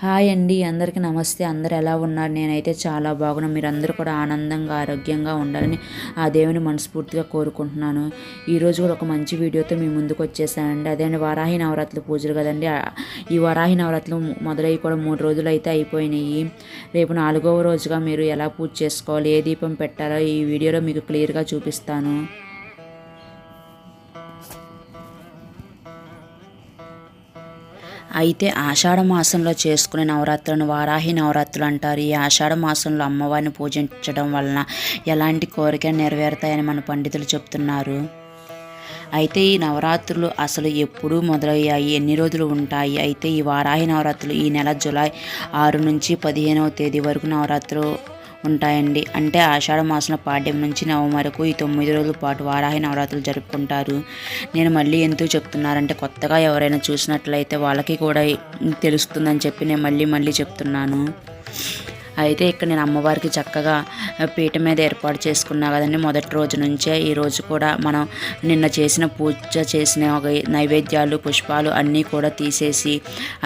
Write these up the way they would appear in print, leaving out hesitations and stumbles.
Hi అండి, అందరికీ నమస్తే. అందరు ఎలా ఉన్నారు? నేనైతే చాలా బాగున్నాను. మీరందరూ కూడా ఆనందంగా ఆరోగ్యంగా ఉండాలని ఆ దేవుని మనస్ఫూర్తిగా కోరుకుంటున్నాను. ఈరోజు కూడా ఒక మంచి వీడియోతో మీ ముందుకు వచ్చేసానండి. అదేండి వారాహి నవరాత్రులు పూజలు కదండి. ఈ వారాహి నవరాత్రులు మొదలయ్యి కూడా 3 రోజులు అయితే అయిపోయినాయి. రేపు 4వ రోజుగా మీరు ఎలా పూజ చేసుకోవాలి, ఏ దీపం పెట్టాలో ఈ వీడియోలో మీకు క్లియర్గా చూపిస్తాను. అయితే ఆషాఢ మాసంలో చేసుకునే నవరాత్రులను వారాహి నవరాత్రులు అంటారు. ఈ ఆషాఢ మాసంలో అమ్మవారిని పూజించడం వలన ఎలాంటి కోరికలు నెరవేరుతాయని మన పండితులు చెప్తున్నారు. అయితే ఈ నవరాత్రులు అసలు ఎప్పుడు మొదలయ్యాయి, ఎన్ని రోజులు ఉంటాయి? అయితే ఈ వారాహి నవరాత్రులు ఈ నెల జూలై 6 నుంచి 15వ తేదీ వరకు నవరాత్రులు ఉంటాయండి. అంటే ఆషాఢ మాసంలో పాడ్యం నుంచి నవం వరకు ఈ 9 రోజుల పాటు వారాహి నవరాత్రులు జరుపుకుంటారు. నేను మళ్ళీ ఎందుకు చెప్తున్నారంటే కొత్తగా ఎవరైనా చూసినట్లయితే వాళ్ళకి కూడా తెలుస్తుందని చెప్పి నేను మళ్ళీ చెప్తున్నాను. అయితే ఇక్కడ నేను అమ్మవారికి చక్కగా పీట మీద ఏర్పాటు చేసుకున్నా కదండి. మొదటి రోజు నుంచే ఈ రోజు కూడా మనం నిన్న చేసిన పూజ చేసిన ఒక నైవేద్యాలు పుష్పాలు అన్నీ కూడా తీసేసి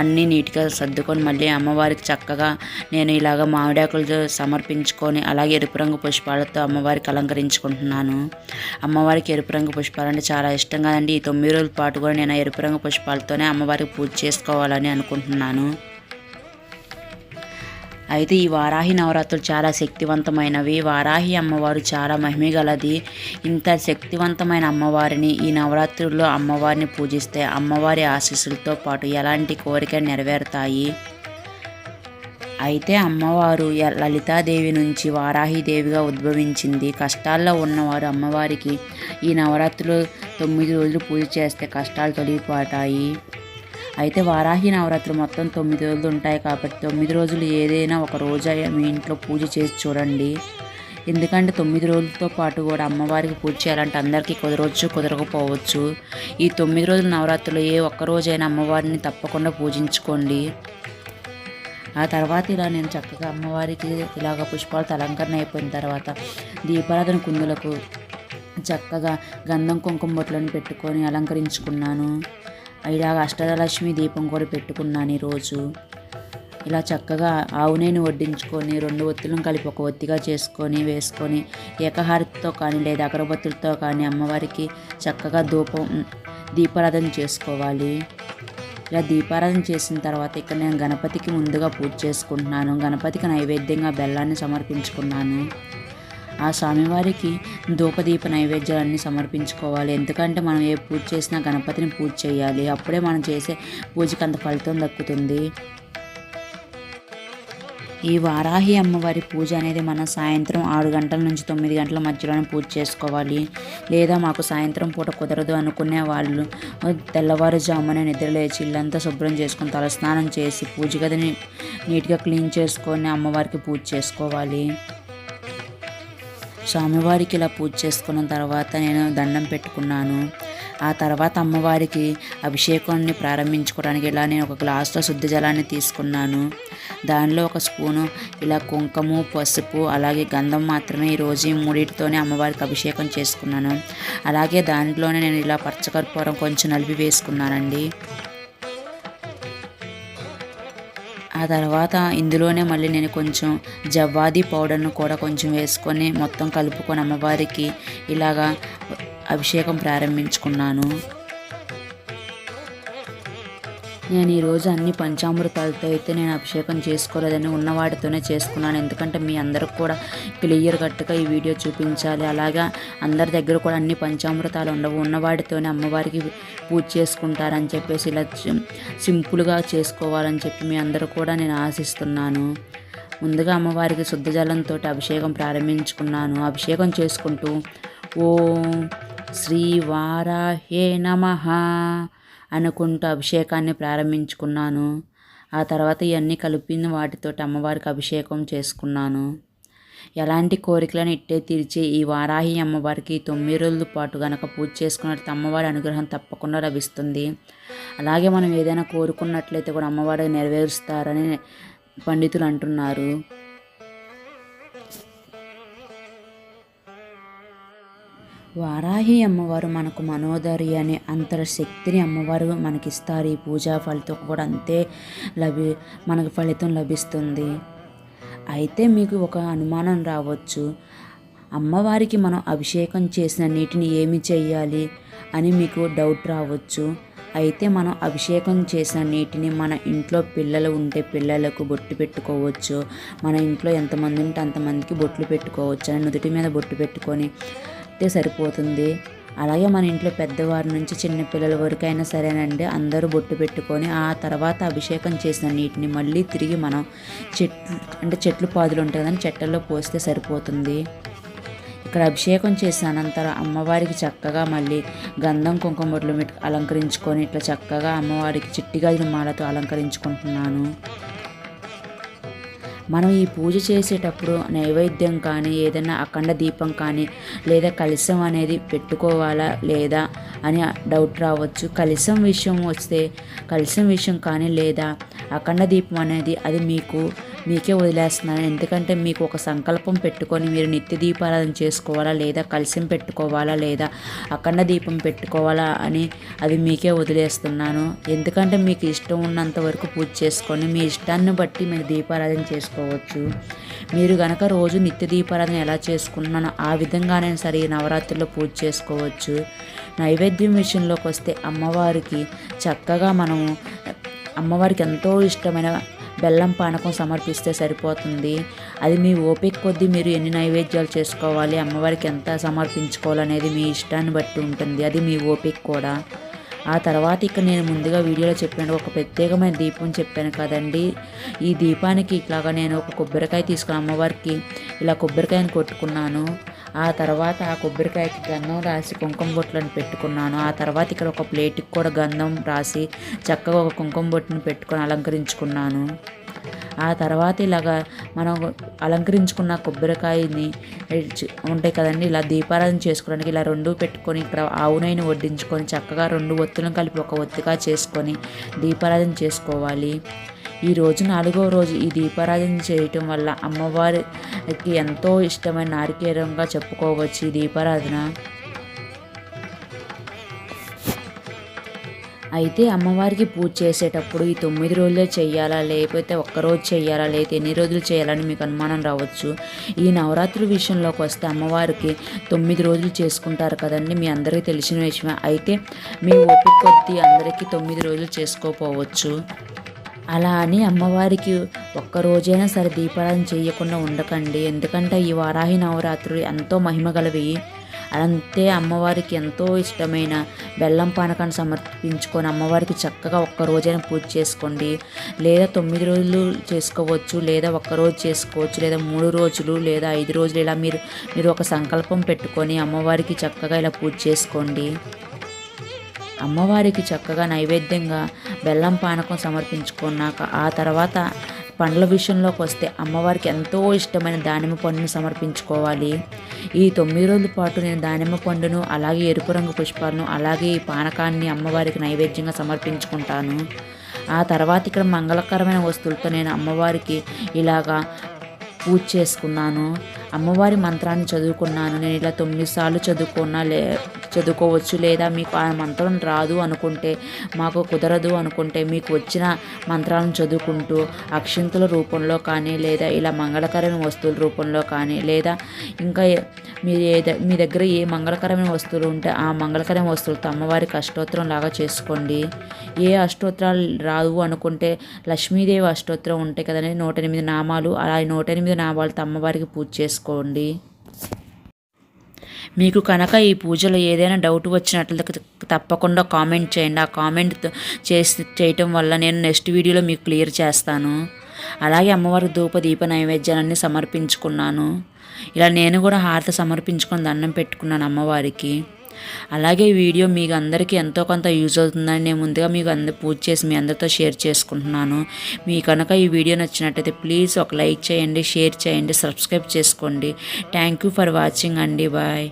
అన్నీ నీట్గా సర్దుకొని మళ్ళీ అమ్మవారికి చక్కగా నేను ఇలాగ మామిడాకులు సమర్పించుకొని అలాగే ఎరుపు రంగు పుష్పాలతో అమ్మవారికి అలంకరించుకుంటున్నాను. అమ్మవారికి ఎరుపు రంగు పుష్పాలు అంటే చాలా ఇష్టం కదండి. ఈ 9 రోజుల పాటు కూడా నేను ఎరుపు రంగు పుష్పాలతోనే అమ్మవారికి పూజ చేసుకోవాలని అనుకుంటున్నాను. అయితే ఈ వారాహి నవరాత్రులు చాలా శక్తివంతమైనవి. వారాహి అమ్మవారు చాలా మహిమగలది. ఇంత శక్తివంతమైన అమ్మవారిని ఈ నవరాత్రుల్లో అమ్మవారిని పూజిస్తే అమ్మవారి ఆశీస్సులతో పాటు ఎలాంటి కోరిక నెరవేరుతాయి. అయితే అమ్మవారు లలితాదేవి నుంచి వారాహిదేవిగా ఉద్భవించింది. కష్టాల్లో ఉన్నవారు అమ్మవారికి ఈ నవరాత్రులు 9 రోజులు పూజ చేస్తే కష్టాలు తొలగిపోతాయి. అయితే వారాహి నవరాత్రులు మొత్తం 9 రోజులు ఉంటాయి కాబట్టి 9 రోజులు ఏదైనా ఒక రోజు మీ ఇంట్లో పూజ చేసి చూడండి. ఎందుకంటే 9 రోజులతో పాటు కూడా అమ్మవారికి పూజ చేయాలంటే అందరికీ కుదరవచ్చు, కుదరకపోవచ్చు. ఈ 9 రోజుల నవరాత్రులు ఏ ఒక్క రోజైనా అమ్మవారిని తప్పకుండా పూజించుకోండి. ఆ తర్వాత ఇలా నేను చక్కగా అమ్మవారికి ఇలాగ పుష్పాలతో అలంకరణ అయిపోయిన తర్వాత దీపారాధన కుందులకు చక్కగా గంధం కుంకుమ బొట్లను పెట్టుకొని అలంకరించుకున్నాను. ఇలాగ అష్టలక్ష్మి దీపం కూడా పెట్టుకున్నాను ఈరోజు. ఇలా చక్కగా ఆవునేని వడ్డించుకొని 2 ఒత్తులను కలిపి ఒక ఒత్తిగా చేసుకొని వేసుకొని ఏకహారతితో కానీ లేదా అగరబత్తులతో కానీ అమ్మవారికి చక్కగా దీపారాధన చేసుకోవాలి. ఇలా దీపారాధన చేసిన తర్వాత ఇక్కడ నేను గణపతికి ముందుగా పూజ చేసుకుంటున్నాను. గణపతికి నైవేద్యంగా బెల్లాన్ని సమర్పించుకున్నాను. ఆ స్వామివారికి ధూపదీప నైవేద్యాలన్నీ సమర్పించుకోవాలి. ఎందుకంటే మనం ఏ పూజ చేసినా గణపతిని పూజ చేయాలి. అప్పుడే మనం చేసే పూజకి అంత ఫలితం దక్కుతుంది. ఈ వారాహి అమ్మవారి పూజ అనేది మనం సాయంత్రం 6 గంటల నుంచి 9 గంటల మధ్యలోనే పూజ చేసుకోవాలి. లేదా మాకు సాయంత్రం పూట కుదరదు అనుకునే వాళ్ళు తెల్లవారుజామునే నిద్రలేచి ఇల్లంతా శుభ్రం చేసుకొని తలస్నానం చేసి పూజ గదిని నీట్గా క్లీన్ చేసుకొని అమ్మవారికి పూజ చేసుకోవాలి. స్వామివారికి ఇలా పూజ చేసుకున్న తర్వాత నేను దండం పెట్టుకున్నాను. ఆ తర్వాత అమ్మవారికి అభిషేకాన్ని ప్రారంభించుకోవడానికి ఇలా నేను ఒక గ్లాసులో శుద్ధ జలాన్ని తీసుకున్నాను. దానిలో ఒక స్పూను ఇలా కుంకుమ, పసుపు అలాగే గంధం మాత్రమే ఈరోజు ఈ మూడింటితోనే అమ్మవారికి అభిషేకం చేసుకున్నాను. అలాగే దాంట్లోనే నేను ఇలా పచ్చకర్పూరం కొంచెం నలిపి వేసుకున్నానండి. ఆ తర్వాత ఇందులోనే మళ్ళీ నేను కొంచెం జవ్వాది పౌడర్ను కూడా కొంచెం వేసుకొని మొత్తం కలుపుకొని అమ్మవారికి ఇలాగా అభిషేకం ప్రారంభించుకున్నాను. నేను ఈరోజు అన్ని పంచామృతాలతో అయితే నేను అభిషేకం చేసుకోలేదని ఉన్నవాటితోనే చేసుకున్నాను. ఎందుకంటే మీ అందరికి కూడా క్లియర్ కట్గా ఈ వీడియో చూపించాలి. అలాగా అందరి దగ్గర కూడా అన్ని పంచామృతాలు ఉండవు. ఉన్నవాటితోనే అమ్మవారికి పూజ చేసుకుంటారని చెప్పేసి ఇలా సింపుల్గా చేసుకోవాలని చెప్పి మీ అందరూ కూడా నేను ఆశిస్తున్నాను. ముందుగా అమ్మవారికి శుద్ధ జలంతో అభిషేకం ప్రారంభించుకున్నాను. అభిషేకం చేసుకుంటూ ఓం శ్రీ వారాహే నమః అనుకుంటూ అభిషేకాన్ని ప్రారంభించుకున్నాను. ఆ తర్వాత ఇవన్నీ కలిపిన వాటితో అమ్మవారికి అభిషేకం చేసుకున్నాను. ఎలాంటి కోరికలను ఇట్టే తీర్చే ఈ వారాహి అమ్మవారికి 9 రోజుల పాటు కనుక పూజ చేసుకున్నట్లయితే అమ్మవారి అనుగ్రహం తప్పకుండా లభిస్తుంది. అలాగే మనం ఏదైనా కోరుకున్నట్లయితే కూడా అమ్మవారు నెరవేరుస్తారని పండితులు అంటున్నారు. వారాహి అమ్మవారు మనకు మనోధైర్యాన్ని అంతర్శక్తిని అమ్మవారు మనకిస్తారు. ఈ పూజా ఫలితం కూడా అంతే మనకు ఫలితం లభిస్తుంది. అయితే మీకు ఒక అనుమానం రావచ్చు, అమ్మవారికి మనం అభిషేకం చేసిన నీటిని ఏమి చేయాలి అని మీకు డౌట్ రావచ్చు. అయితే మనం అభిషేకం చేసిన నీటిని మన ఇంట్లో పిల్లలు ఉంటే పిల్లలకు బొట్టు పెట్టుకోవచ్చు, మన ఇంట్లో ఎంతమంది ఉంటే అంతమందికి బొట్లు పెట్టుకోవచ్చు అని నుదుటి మీద బొట్టు పెట్టుకొని సరిపోతుంది. అలాగే మన ఇంట్లో పెద్దవారి నుంచి చిన్నపిల్లల వరకు అయినా సరేనండి, అందరూ బొట్టు పెట్టుకొని ఆ తర్వాత అభిషేకం చేసిన నీటిని మళ్ళీ తిరిగి మనం చెట్లు పాదులు ఉంటాయి కదండి, చెట్లలో పోస్తే సరిపోతుంది. ఇక్కడ అభిషేకం చేసిన అనంతరం అమ్మవారికి చక్కగా మళ్ళీ గంధం కుంకుమ బొట్లు అలంకరించుకొని ఇట్లా చక్కగా అమ్మవారికి చిట్టి గాజుల మాలతో అలంకరించుకుంటున్నాను. మనం ఈ పూజ చేసేటప్పుడు నైవేద్యం కానీ ఏదైనా అఖండ దీపం కానీ లేదా కలశం అనేది పెట్టుకోవాలా లేదా అని డౌట్ రావచ్చు. కలశం విషయం కానీ లేదా అఖండ దీపం అనేది అది మీకే వదిలేస్తున్నాను. ఎందుకంటే మీకు ఒక సంకల్పం పెట్టుకొని మీరు నిత్య దీపారాధన చేసుకోవాలా లేదా కలశం పెట్టుకోవాలా లేదా అఖండ దీపం పెట్టుకోవాలా అని అది మీకే వదిలేస్తున్నాను. ఎందుకంటే మీకు ఇష్టం ఉన్నంత వరకు పూజ చేసుకొని మీ ఇష్టాన్ని బట్టి మీరు దీపారాధన చేసుకోవచ్చు. మీరు గనక రోజు నిత్య దీపారాధన ఎలా చేసుకున్నానో ఆ విధంగానే సరే నవరాత్రుల్లో పూజ చేసుకోవచ్చు. నైవేద్యం విషయంలోకి వస్తే అమ్మవారికి చక్కగా అమ్మవారికి ఎంతో ఇష్టమైన బెల్లం పానకం సమర్పిస్తే సరిపోతుంది. అది మీ ఓపిక కొద్దీ మీరు ఎన్ని నైవేద్యాలు చేసుకోవాలి, అమ్మవారికి ఎంత సమర్పించుకోవాలనేది మీ ఇష్టాన్ని బట్టి ఉంటుంది. అది మీ ఓపిక కూడా. ఆ తర్వాత ఇక్కడ నేను ముందుగా వీడియోలో చెప్పాను ఒక ప్రత్యేకమైన దీపం చెప్పాను కదండి. ఈ దీపానికి ఇట్లాగా నేను ఒక కొబ్బరికాయ తీసుకుని అమ్మవారికి ఇలా కొబ్బరికాయను కొట్టుకున్నాను. ఆ తర్వాత ఆ కొబ్బరికాయకి గంధం రాసి కుంకుమ బొట్లను పెట్టుకున్నాను. ఆ తర్వాత ఇక్కడ ఒక ప్లేట్కి కూడా గంధం రాసి చక్కగా ఒక కుంకుమ బొట్టును పెట్టుకొని అలంకరించుకున్నాను. ఆ తర్వాత ఇలాగా మనం అలంకరించుకున్న కొబ్బరికాయని ఉంటాయి కదండి, ఇలా దీపారాధన చేసుకోవడానికి ఇలా రెండు పెట్టుకొని ఇక్కడ ఆవునైని వడ్డించుకొని చక్కగా 2 ఒత్తులను కలిపి ఒక ఒత్తిగా చేసుకొని దీపారాధన చేసుకోవాలి. ఈ రోజు 4వ రోజు ఈ దీపారాధన చేయటం వల్ల అమ్మవారికి ఎంతో ఇష్టమైన నారికేలంగా చెప్పుకోవచ్చు ఈ దీపారాధన. అయితే అమ్మవారికి పూజ చేసేటప్పుడు ఈ 9 రోజులే చేయాలా లేకపోతే ఒక్కరోజు చేయాలా లేకపోతే ఎన్ని రోజులు చేయాలని మీకు అనుమానం రావచ్చు. ఈ నవరాత్రుల విషయంలోకి వస్తే అమ్మవారికి 9 రోజులు చేసుకుంటారు కదండి, మీ అందరికీ తెలిసిన విషయమే. అయితే మీ ఓపిక కొద్దీ అందరికీ 9 రోజులు చేసుకోపోవచ్చు. అలా అని అమ్మవారికి ఒక్కరోజైనా సరే దీపారాధన చేయకుండా ఉండకండి. ఎందుకంటే ఈ వారాహి నవరాత్రులు ఎంతో మహిమగలవి. అంతే అమ్మవారికి ఎంతో ఇష్టమైన బెల్లం పానకాన్ని సమర్పించుకొని అమ్మవారికి చక్కగా ఒక్కరోజైనా పూజ చేసుకోండి. లేదా 9 రోజులు చేసుకోవచ్చు, లేదా ఒక్కరోజు చేసుకోవచ్చు, లేదా 3 రోజులు లేదా 5 రోజులు ఇలా మీరు ఒక సంకల్పం పెట్టుకొని అమ్మవారికి చక్కగా ఇలా పూజ చేసుకోండి. అమ్మవారికి చక్కగా నైవేద్యంగా బెల్లం పానకం సమర్పించుకున్నాక ఆ తర్వాత పండ్ల విషయంలోకి వస్తే అమ్మవారికి ఎంతో ఇష్టమైన దానిమ్మ పండును సమర్పించుకోవాలి. ఈ 9 రోజుల పాటు నేను దానిమ్మ పండును అలాగే ఎరుపు రంగు పుష్పాలను అలాగే ఈ పానకాన్ని అమ్మవారికి నైవేద్యంగా సమర్పించుకుంటాను. ఆ తర్వాత ఇక్కడ మంగళకరమైన వస్తువులతో నేను అమ్మవారికి ఇలాగా పూజ చేసుకున్నాను. అమ్మవారి మంత్రాన్ని చదువుకున్నాను. నేను ఇలా 9 సార్లు చదువుకోవచ్చు. లేదా మీకు ఆ మంత్రం రాదు అనుకుంటే, మాకు కుదరదు అనుకుంటే మీకు వచ్చిన మంత్రాలను చదువుకుంటూ అక్షింతల రూపంలో కానీ లేదా ఇలా మంగళకరమైన వస్తువుల రూపంలో కానీ లేదా ఇంకా మీ దగ్గర ఏ మంగళకరమైన వస్తువులు ఉంటే ఆ మంగళకరమైన వస్తువులతో అమ్మవారికి అష్టోత్తరం లాగా చేసుకోండి. ఏ అష్టోత్తరాలు రాదు అనుకుంటే లక్ష్మీదేవి అష్టోత్తరం ఉంటాయి కదండి, 108 నామాలు, అలా 108 నామాలతో అమ్మవారికి పూజ చేసుకోండి. మీకు కనుక ఈ పూజలో ఏదైనా డౌట్ వచ్చినట్లయితే తప్పకుండా కామెంట్ చేయండి. ఆ కామెంట్ చేయటం వల్ల నేను నెక్స్ట్ వీడియోలో మీకు క్లియర్ చేస్తాను. అలాగే అమ్మవారికి ధూప దీప నైవేద్యాలన్నీ సమర్పించుకున్నాను. ఇలా నేను కూడా హారతి సమర్పించుకొని దండం పెట్టుకున్నాను అమ్మవారికి. అలాగే ఈ వీడియో మీకు అందరికీ ఎంతో కొంత యూజ్ అవుతుందని నేను ముందుగా మీకు పూజ చేసి మీ అందరితో షేర్ చేసుకుంటున్నాను. మీకు కనుక ఈ వీడియో నచ్చినట్టయితే ప్లీజ్ ఒక లైక్ చేయండి, షేర్ చేయండి, సబ్స్క్రైబ్ చేసుకోండి. థ్యాంక్ యూ ఫర్ వాచింగ్ అండి. బాయ్.